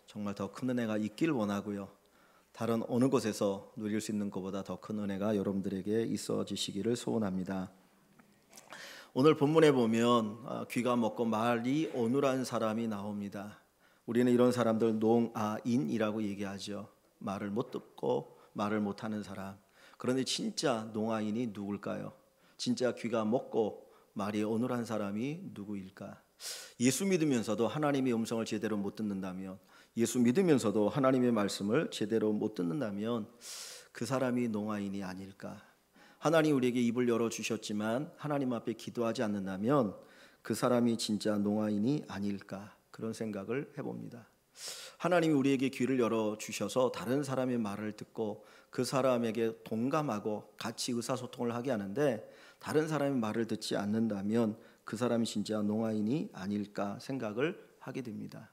정말 더 큰 은혜가 있길 원하고요. 다른 어느 곳에서 누릴 수 있는 것보다 더 큰 은혜가 여러분들에게 있어지시기를 소원합니다. 오늘 본문에 보면 귀가 먹고 말이 어눌한 사람이 나옵니다. 우리는 이런 사람들 농아인이라고 얘기하죠. 말을 못 듣고 말을 못하는 사람. 그런데 진짜 농아인이 누굴까요? 진짜 귀가 먹고 말이 어눌한 사람이 누구일까? 예수 믿으면서도 하나님의 음성을 제대로 못 듣는다면, 예수 믿으면서도 하나님의 말씀을 제대로 못 듣는다면 그 사람이 농아인이 아닐까? 하나님 우리에게 입을 열어주셨지만 하나님 앞에 기도하지 않는다면 그 사람이 진짜 농아인이 아닐까? 그런 생각을 해봅니다. 하나님이 우리에게 귀를 열어주셔서 다른 사람의 말을 듣고 그 사람에게 동감하고 같이 의사소통을 하게 하는데, 다른 사람의 말을 듣지 않는다면 그 사람이 진짜 농아인이 아닐까 생각을 하게 됩니다.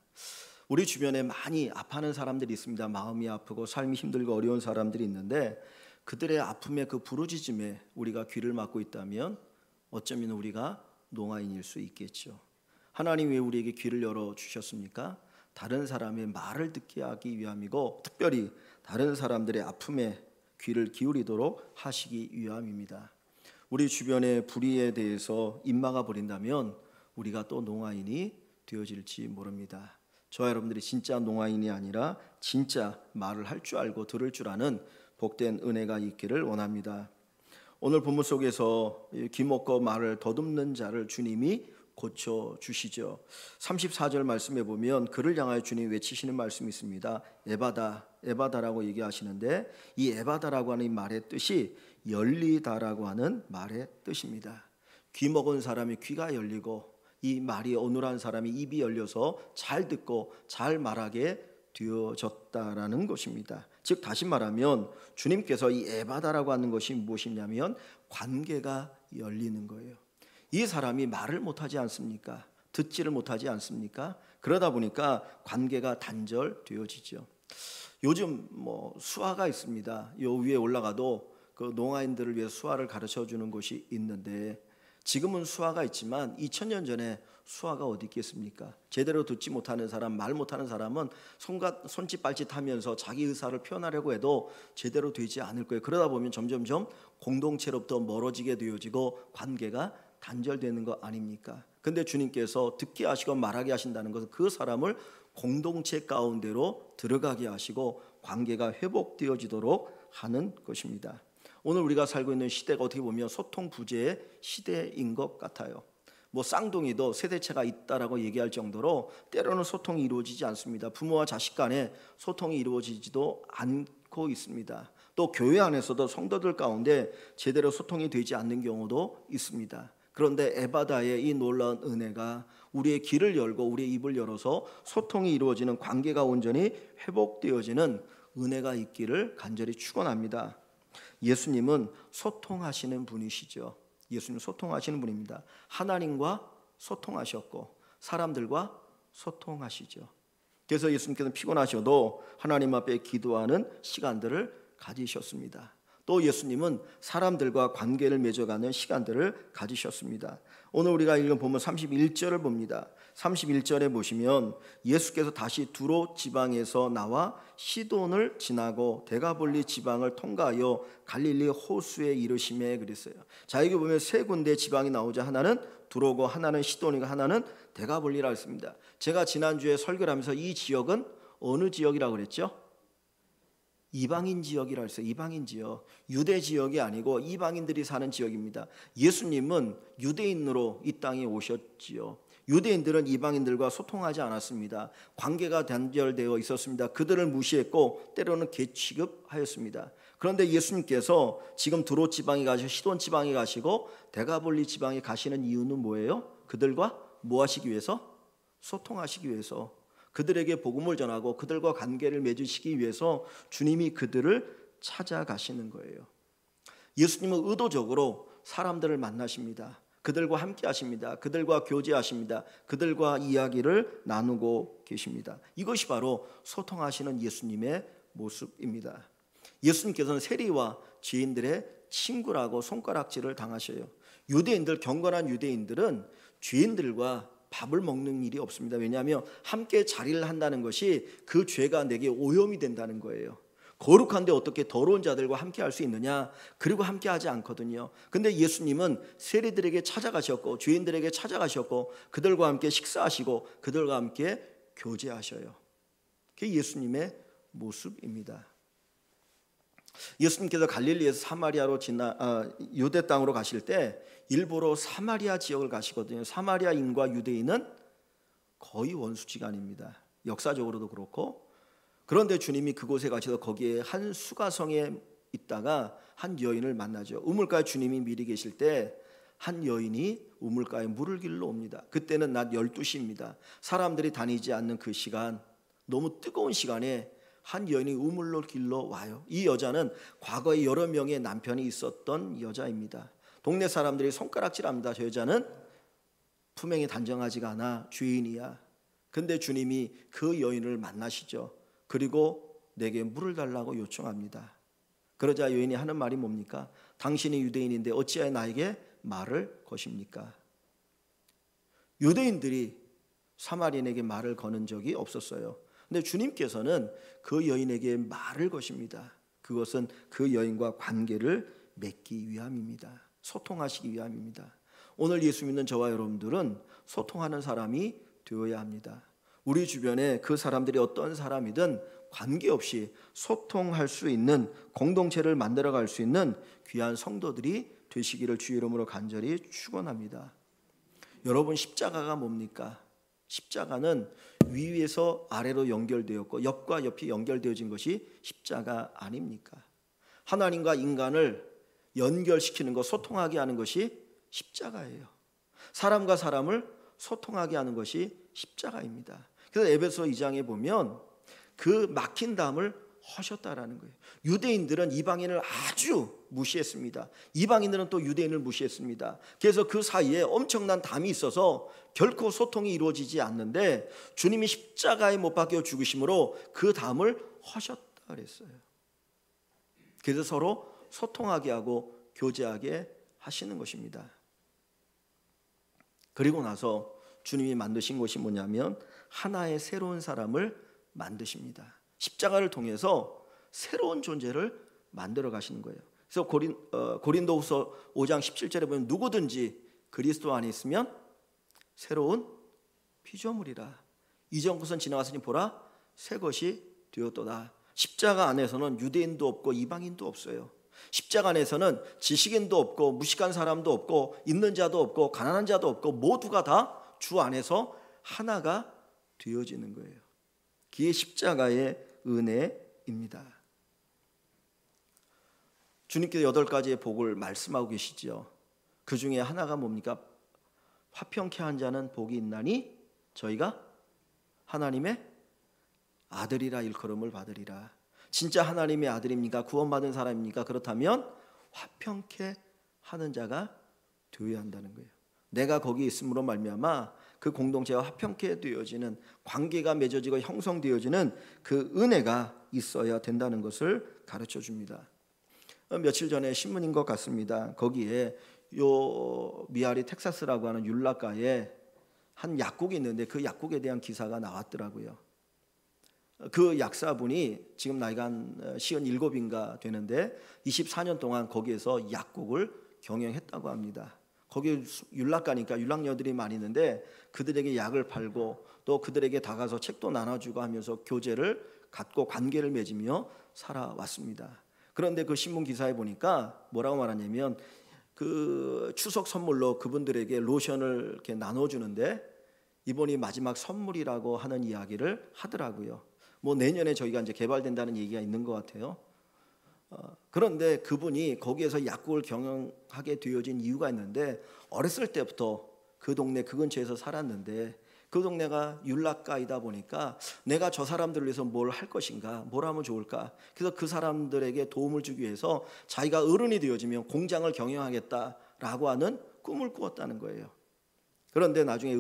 우리 주변에 많이 아파하는 사람들이 있습니다. 마음이 아프고 삶이 힘들고 어려운 사람들이 있는데, 그들의 아픔의 그 부르짖음에 우리가 귀를 막고 있다면 어쩌면 우리가 농아인일 수 있겠죠. 하나님 왜 우리에게 귀를 열어주셨습니까? 다른 사람의 말을 듣게 하기 위함이고, 특별히 다른 사람들의 아픔에 귀를 기울이도록 하시기 위함입니다. 우리 주변의 불의에 대해서 입 막아 버린다면 우리가 또 농아인이 되어질지 모릅니다. 저와 여러분들이 진짜 농아인이 아니라 진짜 말을 할 줄 알고 들을 줄 아는 복된 은혜가 있기를 원합니다. 오늘 본문 속에서 귀 먹고 말을 더듬는 자를 주님이 고쳐주시죠. 34절 말씀에 보면 그를 향하여 주님이 외치시는 말씀이 있습니다. 에바다, 에바다라고 얘기하시는데, 이 에바다라고 하는 이 말의 뜻이 열리다라고 하는 말의 뜻입니다. 귀 먹은 사람이 귀가 열리고, 이 말이 어눌한 사람이 입이 열려서 잘 듣고 잘 말하게 되어졌다라는 것입니다. 즉 다시 말하면 주님께서 이 에바다라고 하는 것이 무엇이냐면 관계가 열리는 거예요. 이 사람이 말을 못하지 않습니까? 듣지를 못하지 않습니까? 그러다 보니까 관계가 단절되어지죠. 요즘 수화가 있습니다. 요 위에 올라가도 그 농아인들을 위해 수화를 가르쳐 주는 곳이 있는데, 지금은 수화가 있지만 2000년 전에 수화가 어디 있겠습니까? 제대로 듣지 못하는 사람, 말 못하는 사람은 손짓 발짓 하면서 자기 의사를 표현하려고 해도 제대로 되지 않을 거예요. 그러다 보면 점점점 공동체로부터 멀어지게 되어지고 관계가 단절되는 거 아닙니까? 근데 주님께서 듣게 하시고 말하게 하신다는 것은 그 사람을 공동체 가운데로 들어가게 하시고 관계가 회복되어지도록 하는 것입니다. 오늘 우리가 살고 있는 시대가 어떻게 보면 소통 부재의 시대인 것 같아요. 쌍둥이도 세대차가 있다라고 얘기할 정도로 때로는 소통이 이루어지지 않습니다. 부모와 자식 간에 소통이 이루어지지도 않고 있습니다. 또 교회 안에서도 성도들 가운데 제대로 소통이 되지 않는 경우도 있습니다. 그런데 에바다의 이 놀라운 은혜가 우리의 귀를 열고 우리의 입을 열어서 소통이 이루어지는, 관계가 온전히 회복되어지는 은혜가 있기를 간절히 축원합니다. 예수님은 소통하시는 분이시죠. 예수님 소통하시는 분입니다. 하나님과 소통하셨고 사람들과 소통하시죠. 그래서 예수님께서는 피곤하셔도 하나님 앞에 기도하는 시간들을 가지셨습니다. 또 예수님은 사람들과 관계를 맺어가는 시간들을 가지셨습니다. 오늘 우리가 읽은 본문 31절을 봅니다. 31절에 보시면 예수께서 다시 두로 지방에서 나와 시돈을 지나고 데가볼리 지방을 통과하여 갈릴리 호수에 이르시매 그랬어요. 자, 여기 보면 세 군데 지방이 나오자 하나는 두로고 하나는 시돈이고 하나는 데가볼리라고 했습니다. 제가 지난주에 설교를 하면서 이 지역은 어느 지역이라고 그랬죠? 이방인 지역이라고 했어요. 이방인 지역. 유대 지역이 아니고 이방인들이 사는 지역입니다. 예수님은 유대인으로 이 땅에 오셨지요. 유대인들은 이방인들과 소통하지 않았습니다. 관계가 단절되어 있었습니다. 그들을 무시했고 때로는 개취급하였습니다. 그런데 예수님께서 지금 두로 지방에 가시고 시돈 지방에 가시고 데가볼리 지방에 가시는 이유는 뭐예요? 그들과 뭐 하시기 위해서? 소통하시기 위해서, 그들에게 복음을 전하고 그들과 관계를 맺으시기 위해서 주님이 그들을 찾아가시는 거예요. 예수님은 의도적으로 사람들을 만나십니다. 그들과 함께 하십니다. 그들과 교제하십니다. 그들과 이야기를 나누고 계십니다. 이것이 바로 소통하시는 예수님의 모습입니다. 예수님께서는 세리와 죄인들의 친구라고 손가락질을 당하셔요. 유대인들, 경건한 유대인들은 죄인들과 밥을 먹는 일이 없습니다. 왜냐하면 함께 자리를 한다는 것이 그 죄가 내게 오염이 된다는 거예요. 거룩한데 어떻게 더러운 자들과 함께 할 수 있느냐? 그리고 함께 하지 않거든요. 근데 예수님은 세리들에게 찾아가셨고 죄인들에게 찾아가셨고 그들과 함께 식사하시고 그들과 함께 교제하셔요. 그게 예수님의 모습입니다. 예수님께서 갈릴리에서 사마리아로 유대 땅으로 가실 때 일부러 사마리아 지역을 가시거든요. 사마리아인과 유대인은 거의 원수지간입니다. 역사적으로도 그렇고. 그런데 주님이 그곳에 가셔서 거기에 한 수가성에 있다가 한 여인을 만나죠. 우물가에 주님이 미리 계실 때 한 여인이 우물가에 물을 길러 옵니다. 그때는 낮 12시입니다. 사람들이 다니지 않는 그 시간, 너무 뜨거운 시간에 한 여인이 우물로 길러 와요. 이 여자는 과거에 여러 명의 남편이 있었던 여자입니다. 동네 사람들이 손가락질합니다. 저 여자는 품행이 단정하지가 않아, 죄인이야. 근데 주님이 그 여인을 만나시죠. 그리고 내게 물을 달라고 요청합니다. 그러자 여인이 하는 말이 뭡니까? 당신이 유대인인데 어찌하여 나에게 말을 거십니까? 유대인들이 사마리아인에게 말을 거는 적이 없었어요. 근데 주님께서는 그 여인에게 말을 거십니다. 그것은 그 여인과 관계를 맺기 위함입니다. 소통하시기 위함입니다. 오늘 예수 믿는 저와 여러분들은 소통하는 사람이 되어야 합니다. 우리 주변에 그 사람들이 어떤 사람이든 관계없이 소통할 수 있는 공동체를 만들어갈 수 있는 귀한 성도들이 되시기를 주의 이름으로 간절히 축원합니다. 여러분, 십자가가 뭡니까? 십자가는 위에서 아래로 연결되었고 옆과 옆이 연결되어진 것이 십자가 아닙니까? 하나님과 인간을 연결시키는 것, 소통하게 하는 것이 십자가예요. 사람과 사람을 소통하게 하는 것이 십자가입니다. 그래서 에베소 2장에 보면 그 막힌 담을 허셨다라는 거예요. 유대인들은 이방인을 아주 무시했습니다. 이방인들은 또 유대인을 무시했습니다. 그래서 그 사이에 엄청난 담이 있어서 결코 소통이 이루어지지 않는데 주님이 십자가에 못 박혀 죽으심으로 그 담을 허셨다 그랬어요. 그래서 서로 소통하게 하고 교제하게 하시는 것입니다. 그리고 나서 주님이 만드신 것이 뭐냐면 하나의 새로운 사람을 만드십니다. 십자가를 통해서 새로운 존재를 만들어 가시는 거예요. 그래서 고린도후서 5장 17절에 보면 누구든지 그리스도 안에 있으면 새로운 피조물이라. 이전 것은 지나갔으니 보라 새 것이 되었도다. 십자가 안에서는 유대인도 없고 이방인도 없어요. 십자가 안에서는 지식인도 없고 무식한 사람도 없고 있는 자도 없고 가난한 자도 없고 모두가 다 주 안에서 하나가 되어지는 거예요. 그게 십자가의 은혜입니다. 주님께서 8가지의 복을 말씀하고 계시죠. 그 중에 하나가 뭡니까? 화평케 한 자는 복이 있나니 저희가 하나님의 아들이라 일컬음을 받으리라. 진짜 하나님의 아들입니까? 구원받은 사람입니까? 그렇다면 화평케 하는 자가 되어야 한다는 거예요. 내가 거기 있음으로 말미암아 그 공동체가 화평케 되어지는, 관계가 맺어지고 형성되어지는 그 은혜가 있어야 된다는 것을 가르쳐 줍니다. 며칠 전에 신문인 것 같습니다. 거기에 요 미아리 텍사스라고 하는 율라가에 한 약국이 있는데 그 약국에 대한 기사가 나왔더라고요. 그 약사분이 지금 나이가 한 57인가 되는데 24년 동안 거기에서 약국을 경영했다고 합니다. 거기 율락가니까 율락녀들이 많이 있는데 그들에게 약을 팔고 또 그들에게 다가서 책도 나눠주고 하면서 교제를 갖고 관계를 맺으며 살아왔습니다. 그런데 그 신문 기사에 보니까 뭐라고 말하냐면 그 추석 선물로 그분들에게 로션을 이렇게 나눠주는데 이번이 마지막 선물이라고 하는 이야기를 하더라고요. 뭐 내년에 저희가 이제 개발된다는 얘기가 있는 것 같아요. 그런데 그분이 거기에서 약국을 경영하게 되어진 이유가 있는데 어렸을 때부터 그 동네 그 근처에서 살았는데 그 동네가 율락가이다 보니까 내가 저 사람들을 위해서 뭘 할 것인가, 뭘 하면 좋을까. 그래서 그 사람들에게 도움을 주기 위해서 자기가 어른이 되어지면 공장을 경영하겠다라고 하는 꿈을 꾸었다는 거예요. 그런데 나중에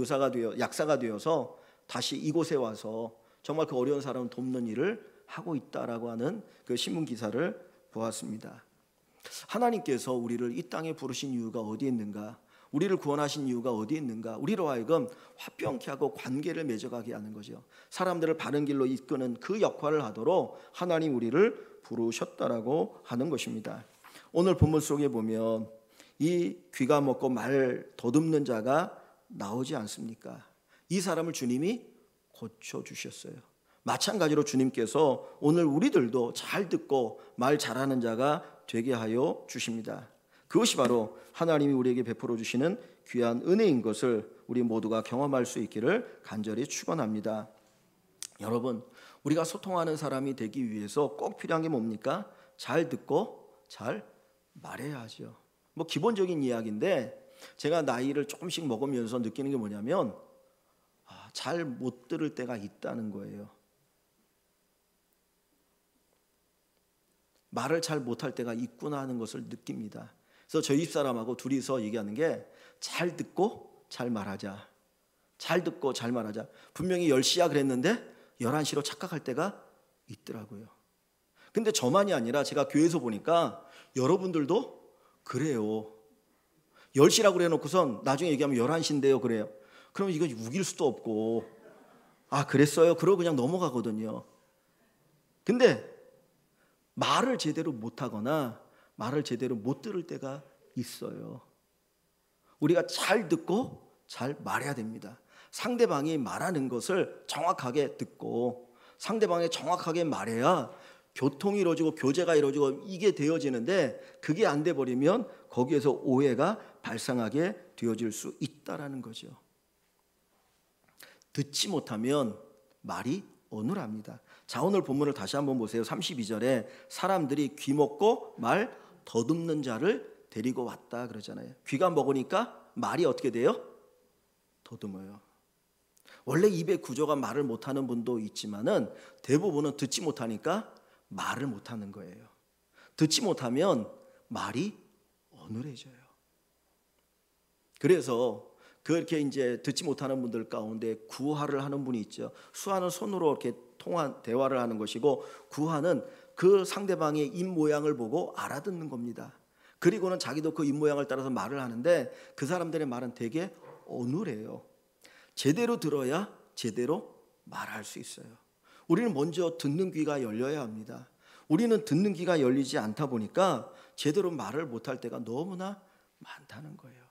약사가 되어서 다시 이곳에 와서 정말 그 어려운 사람을 돕는 일을 하고 있다라고 하는 그 신문 기사를 보았습니다. 하나님께서 우리를 이 땅에 부르신 이유가 어디에 있는가? 우리를 구원하신 이유가 어디에 있는가? 우리로 하여금 화평케 하고 관계를 맺어가게 하는 거죠. 사람들을 바른 길로 이끄는 그 역할을 하도록 하나님 우리를 부르셨다라고 하는 것입니다. 오늘 본문 속에 보면 이 귀가 먹고 말 더듬는 자가 나오지 않습니까? 이 사람을 주님이 고쳐주셨어요. 마찬가지로 주님께서 오늘 우리들도 잘 듣고 말 잘하는 자가 되게 하여 주십니다. 그것이 바로 하나님이 우리에게 베풀어 주시는 귀한 은혜인 것을 우리 모두가 경험할 수 있기를 간절히 축원합니다. 여러분, 우리가 소통하는 사람이 되기 위해서 꼭 필요한 게 뭡니까? 잘 듣고 잘 말해야 하죠. 뭐 기본적인 이야기인데 제가 나이를 조금씩 먹으면서 느끼는 게 뭐냐면 잘 못 들을 때가 있다는 거예요. 말을 잘 못할 때가 있구나 하는 것을 느낍니다. 그래서 저희 집사람하고 둘이서 얘기하는 게 잘 듣고 잘 말하자. 잘 듣고 잘 말하자. 분명히 10시야 그랬는데 11시로 착각할 때가 있더라고요. 근데 저만이 아니라 제가 교회에서 보니까 여러분들도 그래요. 10시라고 그래놓고선 나중에 얘기하면 11시인데요 그래요. 그럼 이거 우길 수도 없고 그랬어요? 그러고 그냥 넘어가거든요. 근데 말을 제대로 못하거나 말을 제대로 못 들을 때가 있어요. 우리가 잘 듣고 잘 말해야 됩니다. 상대방이 말하는 것을 정확하게 듣고 상대방이 정확하게 말해야 교통이 이루어지고 교제가 이루어지고 이게 되어지는데 그게 안 돼 버리면 거기에서 오해가 발생하게 되어질 수 있다라는 거죠. 듣지 못하면 말이 어눌합니다. 자, 오늘 본문을 다시 한번 보세요. 32절에 사람들이 귀 먹고 말 더듬는 자를 데리고 왔다 그러잖아요. 귀가 먹으니까 말이 어떻게 돼요? 더듬어요. 원래 입의 구조가 말을 못하는 분도 있지만은 대부분은 듣지 못하니까 말을 못하는 거예요. 듣지 못하면 말이 어눌해져요. 그래서 그렇게 이제 듣지 못하는 분들 가운데 구하를 하는 분이 있죠. 수하는 손으로 이렇게 대화를 하는 것이고 구하는 그 상대방의 입 모양을 보고 알아듣는 겁니다. 그리고는 자기도 그 입 모양을 따라서 말을 하는데 그 사람들의 말은 되게 어눌해요. 제대로 들어야 제대로 말할 수 있어요. 우리는 먼저 듣는 귀가 열려야 합니다. 우리는 듣는 귀가 열리지 않다 보니까 제대로 말을 못할 때가 너무나 많다는 거예요.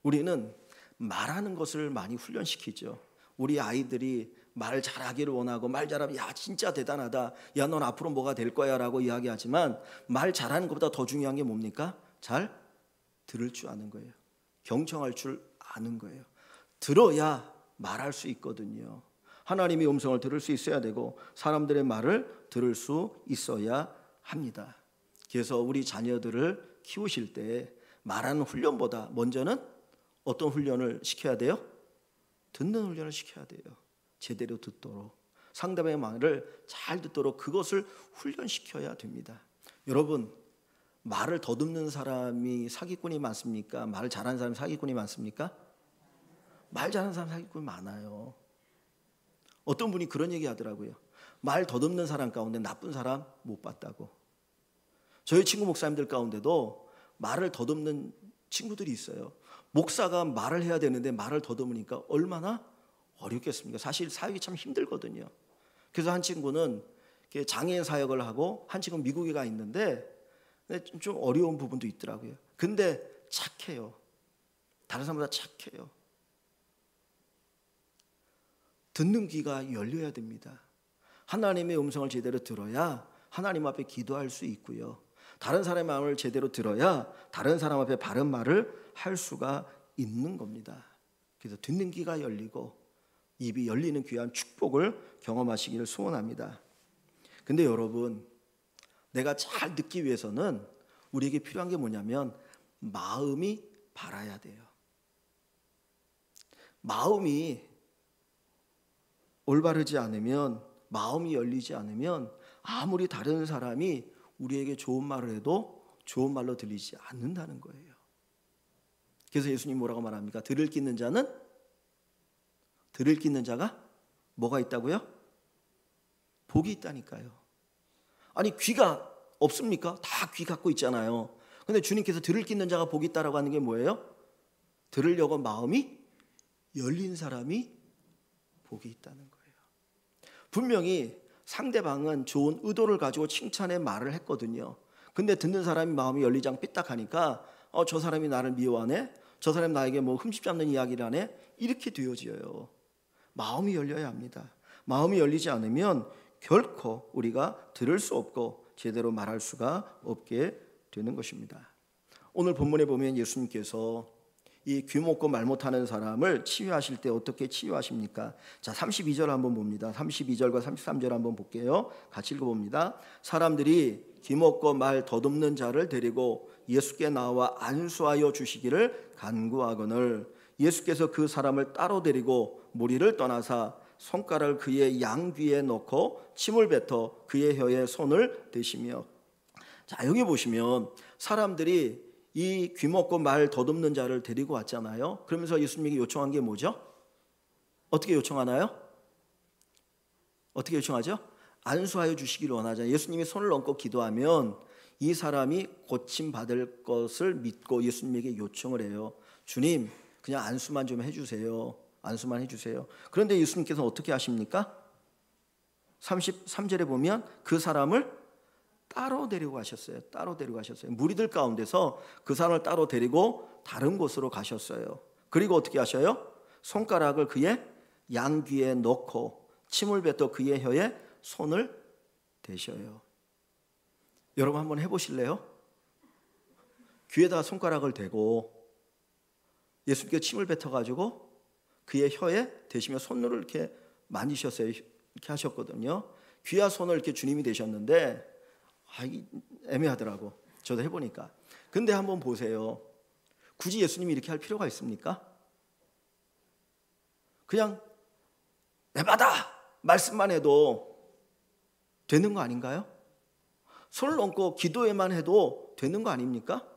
우리는 말하는 것을 많이 훈련시키죠. 우리 아이들이 말 잘하기를 원하고 말 잘하면 야 진짜 대단하다. 야 넌 앞으로 뭐가 될 거야 라고 이야기하지만 말 잘하는 것보다 더 중요한 게 뭡니까? 잘 들을 줄 아는 거예요. 경청할 줄 아는 거예요. 들어야 말할 수 있거든요. 하나님의 음성을 들을 수 있어야 되고 사람들의 말을 들을 수 있어야 합니다. 그래서 우리 자녀들을 키우실 때 말하는 훈련보다 먼저는 어떤 훈련을 시켜야 돼요? 듣는 훈련을 시켜야 돼요. 제대로 듣도록 상대방의 말을 잘 듣도록 그것을 훈련시켜야 됩니다. 여러분, 말을 더듬는 사람이 사기꾼이 많습니까? 말 잘하는 사람이 사기꾼이 많습니까? 말 잘하는 사람 사기꾼이 많아요. 어떤 분이 그런 얘기 하더라고요. 말 더듬는 사람 가운데 나쁜 사람 못 봤다고. 저희 친구 목사님들 가운데도 말을 더듬는 친구들이 있어요. 목사가 말을 해야 되는데 말을 더듬으니까 얼마나 어렵겠습니까? 사실 사역이 참 힘들거든요. 그래서 한 친구는 장애 사역을 하고 한 친구는 미국에 가 있는데 좀 어려운 부분도 있더라고요. 근데 착해요. 다른 사람보다 착해요. 듣는 귀가 열려야 됩니다. 하나님의 음성을 제대로 들어야 하나님 앞에 기도할 수 있고요. 다른 사람의 마음을 제대로 들어야 다른 사람 앞에 바른 말을 할 수가 있는 겁니다. 그래서 듣는 귀가 열리고 입이 열리는 귀한 축복을 경험하시기를 소원합니다. 근데 여러분, 내가 잘 듣기 위해서는 우리에게 필요한 게 뭐냐면 마음이 바라야 돼요. 마음이 올바르지 않으면, 마음이 열리지 않으면 아무리 다른 사람이 우리에게 좋은 말을 해도 좋은 말로 들리지 않는다는 거예요. 그래서 예수님 뭐라고 말합니까? 들을 끼는 자가 뭐가 있다고요? 복이 있다니까요. 아니 귀가 없습니까? 다 귀 갖고 있잖아요. 근데 주님께서 들을 끼는 자가 복이 있다라고 하는 게 뭐예요? 들으려고 마음이 열린 사람이 복이 있다는 거예요. 분명히 상대방은 좋은 의도를 가지고 칭찬의 말을 했거든요. 근데 듣는 사람이 마음이 열리지 않고 삐딱하니까 저 사람이 나를 미워하네, 저 사람이 나에게 뭐 흠집 잡는 이야기를 하네, 이렇게 되어져요. 마음이 열려야 합니다. 마음이 열리지 않으면 결코 우리가 들을 수 없고 제대로 말할 수가 없게 되는 것입니다. 오늘 본문에 보면 예수님께서 이 귀 먹고 말 못하는 사람을 치유하실 때 어떻게 치유하십니까? 자, 32절 한번 봅니다. 32절과 33절 한번 볼게요. 같이 읽어봅니다. 사람들이 귀 먹고 말 더듬는 자를 데리고 예수께 나와 안수하여 주시기를 간구하거늘 예수께서 그 사람을 따로 데리고 무리를 떠나사 손가락을 그의 양귀에 넣고 침을 뱉어 그의 혀에 손을 대시며. 자, 여기 보시면 사람들이 이 귀 먹고 말 더듬는 자를 데리고 왔잖아요. 그러면서 예수님에게 요청한 게 뭐죠? 어떻게 요청하나요? 어떻게 요청하죠? 안수하여 주시기를 원하잖아요. 예수님이 손을 얹고 기도하면 이 사람이 고침받을 것을 믿고 예수님에게 요청을 해요. 주님, 그냥 안수만 좀 해주세요. 안수만 해주세요. 그런데 예수님께서 어떻게 하십니까? 33절에 보면 그 사람을 따로 데리고 가셨어요. 따로 데리고 가셨어요. 무리들 가운데서 그 사람을 따로 데리고 다른 곳으로 가셨어요. 그리고 어떻게 하셔요? 손가락을 그의 양귀에 넣고 침을 뱉어 그의 혀에 손을 대셔요. 여러분 한번 해보실래요? 귀에다 손가락을 대고 예수님께 침을 뱉어가지고 그의 혀에 대시며 손으로 이렇게 만지셨어요. 이렇게 하셨거든요. 귀와 손을 이렇게 주님이 대셨는데 애매하더라고. 저도 해보니까. 근데 한번 보세요. 굳이 예수님이 이렇게 할 필요가 있습니까? 그냥 내받아 말씀만 해도 되는 거 아닌가요? 손을 얹고 기도에만 해도 되는 거 아닙니까?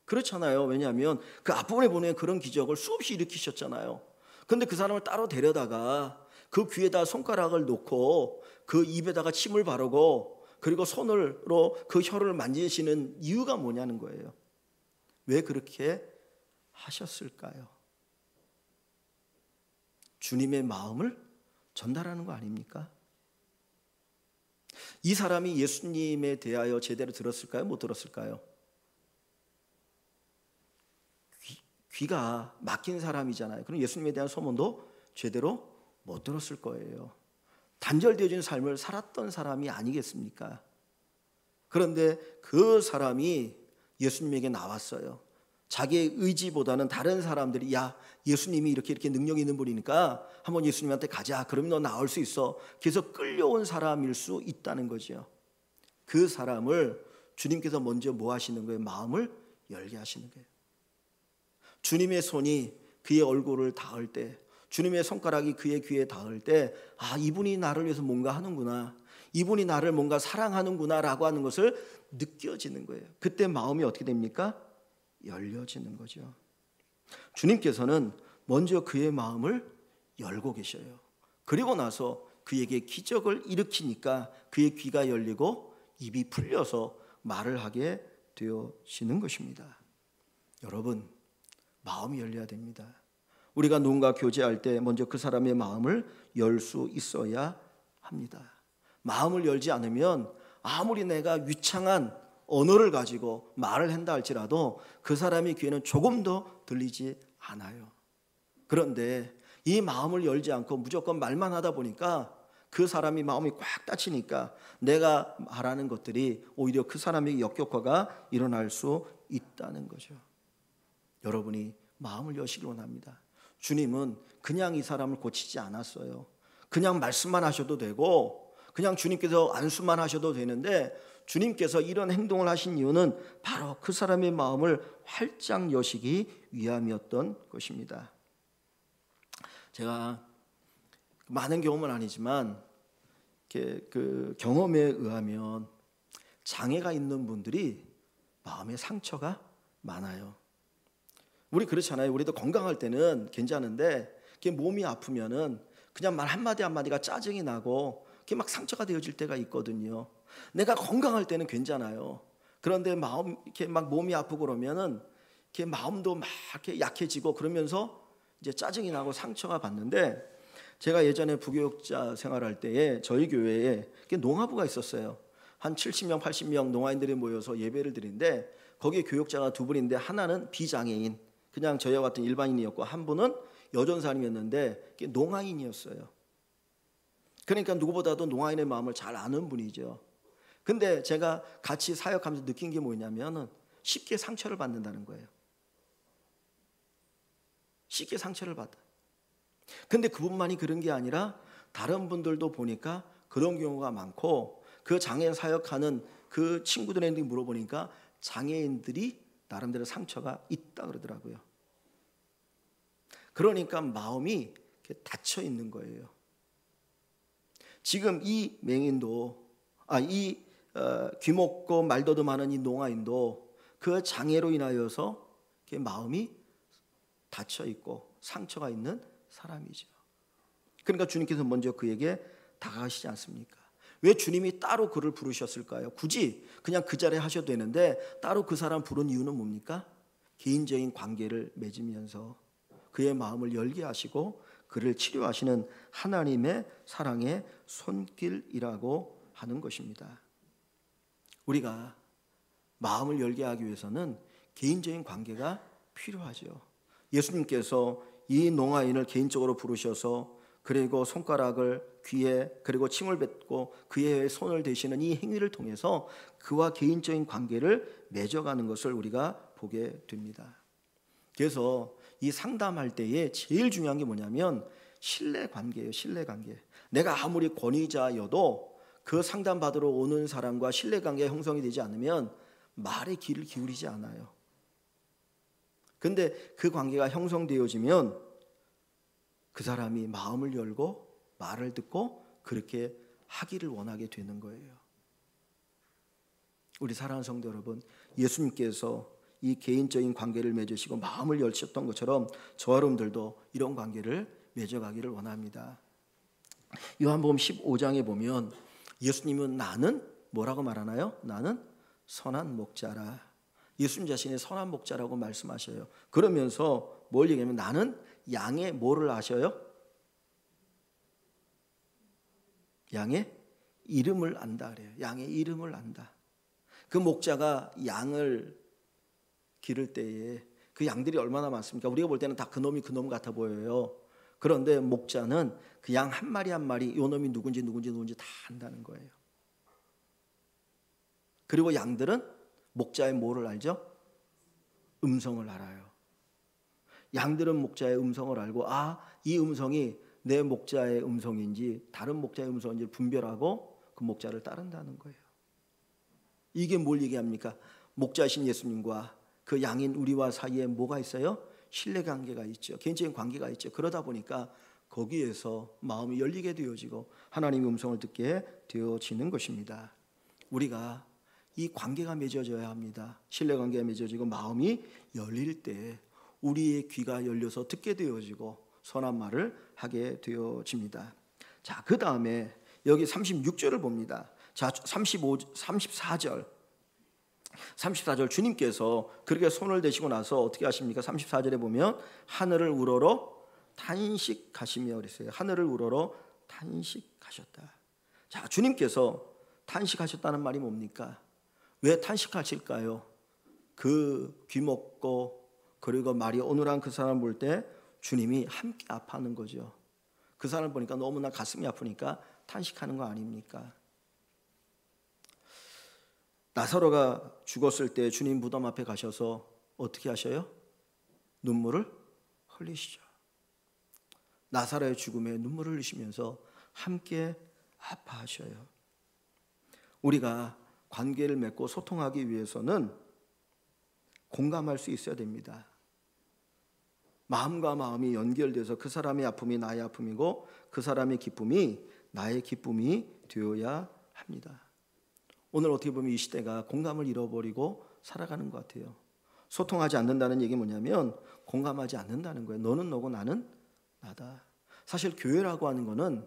그렇잖아요. 왜냐하면 그 앞부분에 보면 그런 기적을 수없이 일으키셨잖아요. 근데 그 사람을 따로 데려다가 그 귀에다 손가락을 놓고 그 입에다가 침을 바르고 그리고 손으로 그 혀를 만지시는 이유가 뭐냐는 거예요. 왜 그렇게 하셨을까요? 주님의 마음을 전달하는 거 아닙니까? 이 사람이 예수님에 대하여 제대로 들었을까요? 못 들었을까요? 귀가 막힌 사람이잖아요. 그럼 예수님에 대한 소문도 제대로 못 들었을 거예요. 단절되어진 삶을 살았던 사람이 아니겠습니까? 그런데 그 사람이 예수님에게 나왔어요. 자기의 의지보다는 다른 사람들이 야, 예수님이 이렇게 능력 있는 분이니까 한번 예수님한테 가자. 그러면 너 나올 수 있어. 그래서 끌려온 사람일 수 있다는 거죠. 그 사람을 주님께서 먼저 뭐 하시는 거예요? 마음을 열게 하시는 거예요. 주님의 손이 그의 얼굴을 닿을 때, 주님의 손가락이 그의 귀에 닿을 때, 아, 이분이 나를 위해서 뭔가 하는구나, 이분이 나를 뭔가 사랑하는구나 라고 하는 것을 느껴지는 거예요. 그때 마음이 어떻게 됩니까? 열려지는 거죠. 주님께서는 먼저 그의 마음을 열고 계셔요. 그리고 나서 그에게 기적을 일으키니까 그의 귀가 열리고 입이 풀려서 말을 하게 되어지는 것입니다. 여러분, 마음이 열려야 됩니다. 우리가 누군가 교제할 때 먼저 그 사람의 마음을 열 수 있어야 합니다. 마음을 열지 않으면 아무리 내가 유창한 언어를 가지고 말을 한다 할지라도 그 사람의 귀에는 조금도 들리지 않아요. 그런데 이 마음을 열지 않고 무조건 말만 하다 보니까 그 사람이 마음이 꽉 닫히니까 내가 말하는 것들이 오히려 그 사람에게 역효과가 일어날 수 있다는 거죠. 여러분이 마음을 여시기 원합니다. 주님은 그냥 이 사람을 고치지 않았어요. 그냥 말씀만 하셔도 되고 그냥 주님께서 안수만 하셔도 되는데 주님께서 이런 행동을 하신 이유는 바로 그 사람의 마음을 활짝 여시기 위함이었던 것입니다. 제가 많은 경험은 아니지만 그 경험에 의하면 장애가 있는 분들이 마음에 상처가 많아요. 우리 그렇잖아요. 우리도 건강할 때는 괜찮은데 몸이 아프면은 그냥 말 한마디 한마디가 짜증이 나고 막 상처가 되어질 때가 있거든요. 내가 건강할 때는 괜찮아요. 그런데 마음 이렇게 막 몸이 아프고 그러면은 이렇게 마음도 막 이렇게 약해지고 그러면서 이제 짜증이 나고 상처가 받는데, 제가 예전에 부교육자 생활할 때에 저희 교회에 농아부가 있었어요. 한 70명, 80명 농아인들이 모여서 예배를 드리는데 거기에 교육자가 두 분인데 하나는 비장애인, 그냥 저희와 같은 일반인이었고 한 분은 여전사님이었는데 농아인이었어요. 그러니까 누구보다도 농아인의 마음을 잘 아는 분이죠. 근데 제가 같이 사역하면서 느낀 게 뭐냐면은 쉽게 상처를 받는다는 거예요. 쉽게 상처를 받아. 근데 그분만이 그런 게 아니라 다른 분들도 보니까 그런 경우가 많고, 그 장애인 사역하는 그 친구들한테 물어보니까 장애인들이 나름대로 상처가 있다 그러더라고요. 그러니까 마음이 닫혀 있는 거예요. 지금 이 맹인도, 귀먹고 말더도 많은 이 농아인도 그 장애로 인하여서 마음이 닫혀 있고 상처가 있는 사람이죠. 그러니까 주님께서 먼저 그에게 다가가시지 않습니까? 왜 주님이 따로 그를 부르셨을까요? 굳이 그냥 그 자리에 하셔도 되는데 따로 그 사람 부른 이유는 뭡니까? 개인적인 관계를 맺으면서 그의 마음을 열게 하시고 그를 치료하시는 하나님의 사랑의 손길이라고 하는 것입니다. 우리가 마음을 열게 하기 위해서는 개인적인 관계가 필요하죠. 예수님께서 이 농아인을 개인적으로 부르셔서 그리고 손가락을 귀에 그리고 침을 뱉고 그의 손을 대시는 이 행위를 통해서 그와 개인적인 관계를 맺어가는 것을 우리가 보게 됩니다. 그래서 이 상담할 때에 제일 중요한 게 뭐냐면 신뢰관계예요. 신뢰관계. 내가 아무리 권위자여도 그 상담받으러 오는 사람과 신뢰관계가 형성이 되지 않으면 말에 귀를 기울이지 않아요. 근데 그 관계가 형성되어지면 그 사람이 마음을 열고 말을 듣고 그렇게 하기를 원하게 되는 거예요. 우리 사랑하는 성도 여러분, 예수님께서 이 개인적인 관계를 맺으시고 마음을 열셨던 것처럼 저와 여러분들도 이런 관계를 맺어가기를 원합니다. 요한복음 15장에 보면 예수님은 나는 뭐라고 말하나요? 나는 선한 목자라. 예수님 자신이 선한 목자라고 말씀하셔요. 그러면서 뭘 얘기하면 나는 양의 뭐를 아셔요? 양의 이름을 안다 그래요. 양의 이름을 안다. 그 목자가 양을 기를 때에 그 양들이 얼마나 많습니까? 우리가 볼 때는 다 그놈이 그놈 같아 보여요. 그런데 목자는 그 양 한 마리 한 마리 요 놈이 누군지 다 안다는 거예요. 그리고 양들은 목자의 뭐를 알죠? 음성을 알아요. 양들은 목자의 음성을 알고 이 음성이 내 목자의 음성인지 다른 목자의 음성인지 분별하고 그 목자를 따른다는 거예요. 이게 뭘 얘기합니까? 목자이신 예수님과 그 양인 우리와 사이에 뭐가 있어요? 신뢰관계가 있죠. 개인적인 관계가 있죠. 그러다 보니까 거기에서 마음이 열리게 되어지고 하나님의 음성을 듣게 되어지는 것입니다. 우리가 이 관계가 맺어져야 합니다. 신뢰관계가 맺어지고 마음이 열릴 때 우리의 귀가 열려서 듣게 되어지고 선한 말을 하게 되어집니다. 자, 그 다음에 여기 36절을 봅니다. 자, 34절 주님께서 그렇게 손을 대시고 나서 어떻게 하십니까? 34절에 보면 하늘을 우러러 탄식하시며 그랬어요. 하늘을 우러러 탄식하셨다. 자, 주님께서 탄식하셨다는 말이 뭡니까? 왜 탄식하실까요? 그 귀먹고 그리고 말이 어눌한 그 사람 볼 때 주님이 함께 아파하는 거죠. 그 사람을 보니까 너무나 가슴이 아프니까 탄식하는 거 아닙니까? 나사로가 죽었을 때 주님 무덤 앞에 가셔서 어떻게 하셔요? 눈물을 흘리시죠. 나사로의 죽음에 눈물을 흘리시면서 함께 아파하셔요. 우리가 관계를 맺고 소통하기 위해서는 공감할 수 있어야 됩니다. 마음과 마음이 연결돼서 그 사람의 아픔이 나의 아픔이고 그 사람의 기쁨이 나의 기쁨이 되어야 합니다. 오늘 어떻게 보면 이 시대가 공감을 잃어버리고 살아가는 것 같아요. 소통하지 않는다는 얘기 뭐냐면 공감하지 않는다는 거예요. 너는 너고 나는 나다. 사실 교회라고 하는 거는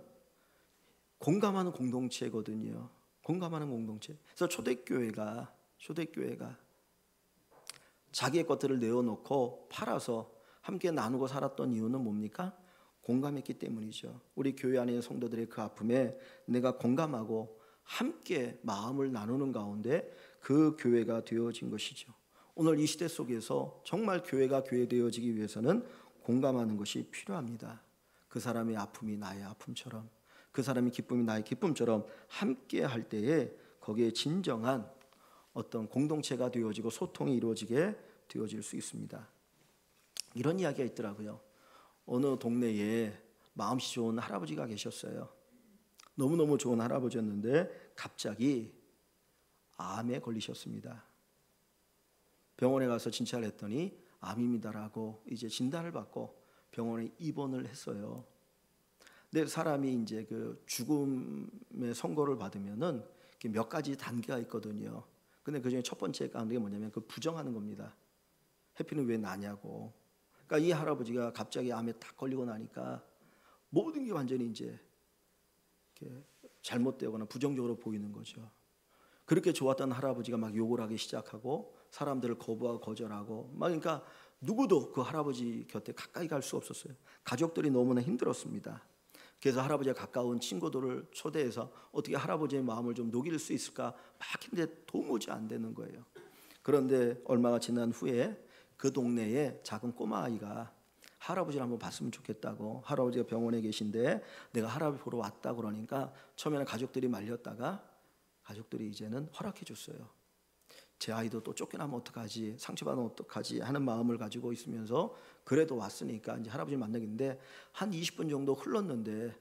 공감하는 공동체거든요. 공감하는 공동체. 그래서 초대교회가 자기의 것들을 내어놓고 팔아서 함께 나누고 살았던 이유는 뭡니까? 공감했기 때문이죠. 우리 교회 안에 있는 성도들의 그 아픔에 내가 공감하고 함께 마음을 나누는 가운데 그 교회가 되어진 것이죠. 오늘 이 시대 속에서 정말 교회가 교회 되어지기 위해서는 공감하는 것이 필요합니다. 그 사람의 아픔이 나의 아픔처럼, 그 사람의 기쁨이 나의 기쁨처럼 함께 할 때에 거기에 진정한 어떤 공동체가 되어지고 소통이 이루어지게 되어질 수 있습니다. 이런 이야기가 있더라고요. 어느 동네에 마음씨 좋은 할아버지가 계셨어요. 너무너무 좋은 할아버지였는데 갑자기 암에 걸리셨습니다. 병원에 가서 진찰을 했더니 암입니다라고 이제 진단을 받고 병원에 입원을 했어요. 근데 사람이 이제 그 죽음의 선고를 받으면은 몇 가지 단계가 있거든요. 근데 그 중에 첫 번째 단계가 뭐냐면 그 부정하는 겁니다. 해피는 왜 나냐고. 그러니까 이 할아버지가 갑자기 암에 딱 걸리고 나니까 모든 게 완전히 이제 이렇게 잘못되거나 부정적으로 보이는 거죠. 그렇게 좋았던 할아버지가 막 욕을 하기 시작하고 사람들을 거부하고 거절하고 막, 그러니까 누구도 그 할아버지 곁에 가까이 갈 수 없었어요. 가족들이 너무나 힘들었습니다. 그래서 할아버지가 가까운 친구들을 초대해서 어떻게 할아버지의 마음을 좀 녹일 수 있을까 막 했는데 도무지 안 되는 거예요. 그런데 얼마가 지난 후에 그 동네에 작은 꼬마 아이가 할아버지를 한번 봤으면 좋겠다고, 할아버지가 병원에 계신데 내가 할아버지 보러 왔다 그러니까 처음에는 가족들이 말렸다가 가족들이 이제는 허락해 줬어요. 제 아이도 또 쫓겨나면 어떡하지, 상처받으면 어떡하지 하는 마음을 가지고 있으면서 그래도 왔으니까 이제 할아버지를 만나겠는데 한 20분 정도 흘렀는데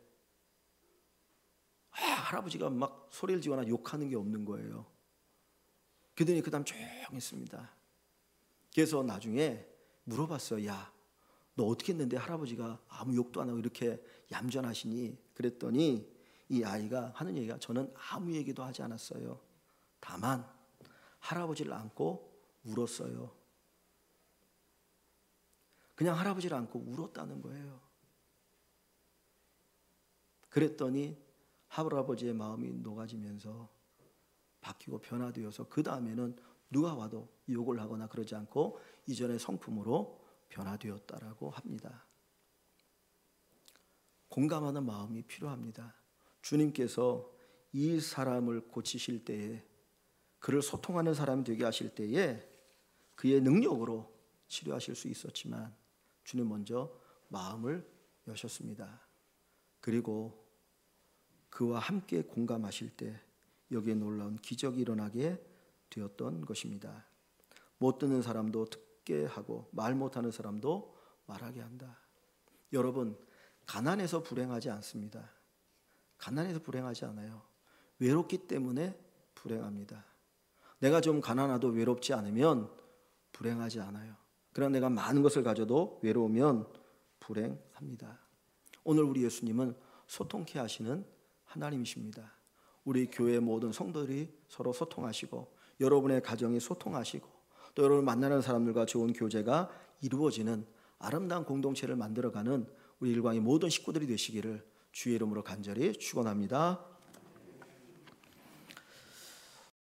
할아버지가 막 소리를 지거나 욕하는 게 없는 거예요. 그러더니 그 다음 조용했습니다. 그래서 나중에 물어봤어요. 야, 너 어떻게 했는데 할아버지가 아무 욕도 안 하고 이렇게 얌전하시니? 그랬더니 이 아이가 하는 얘기가 저는 아무 얘기도 하지 않았어요. 다만 할아버지를 안고 울었어요. 그냥 할아버지를 안고 울었다는 거예요. 그랬더니 할아버지의 마음이 녹아지면서 바뀌고 변화되어서 그 다음에는 누가 와도 욕을 하거나 그러지 않고 이전의 성품으로 변화되었다라고 합니다. 공감하는 마음이 필요합니다. 주님께서 이 사람을 고치실 때에, 그를 소통하는 사람이 되게 하실 때에 그의 능력으로 치료하실 수 있었지만 주님 먼저 마음을 여셨습니다. 그리고 그와 함께 공감하실 때 여기에 놀라운 기적이 일어나게 되었던 것입니다. 못 듣는 사람도 듣게 하고 말 못하는 사람도 말하게 한다. 여러분, 가난해서 불행하지 않습니다. 가난해서 불행하지 않아요. 외롭기 때문에 불행합니다. 내가 좀 가난하도 외롭지 않으면 불행하지 않아요. 그러나 내가 많은 것을 가져도 외로우면 불행합니다. 오늘 우리 예수님은 소통케 하시는 하나님이십니다. 우리 교회 모든 성도들이 서로 소통하시고 여러분의 가정이 소통하시고 또 여러분 만나는 사람들과 좋은 교제가 이루어지는 아름다운 공동체를 만들어가는 우리 일광의 모든 식구들이 되시기를 주의 이름으로 간절히 축원합니다.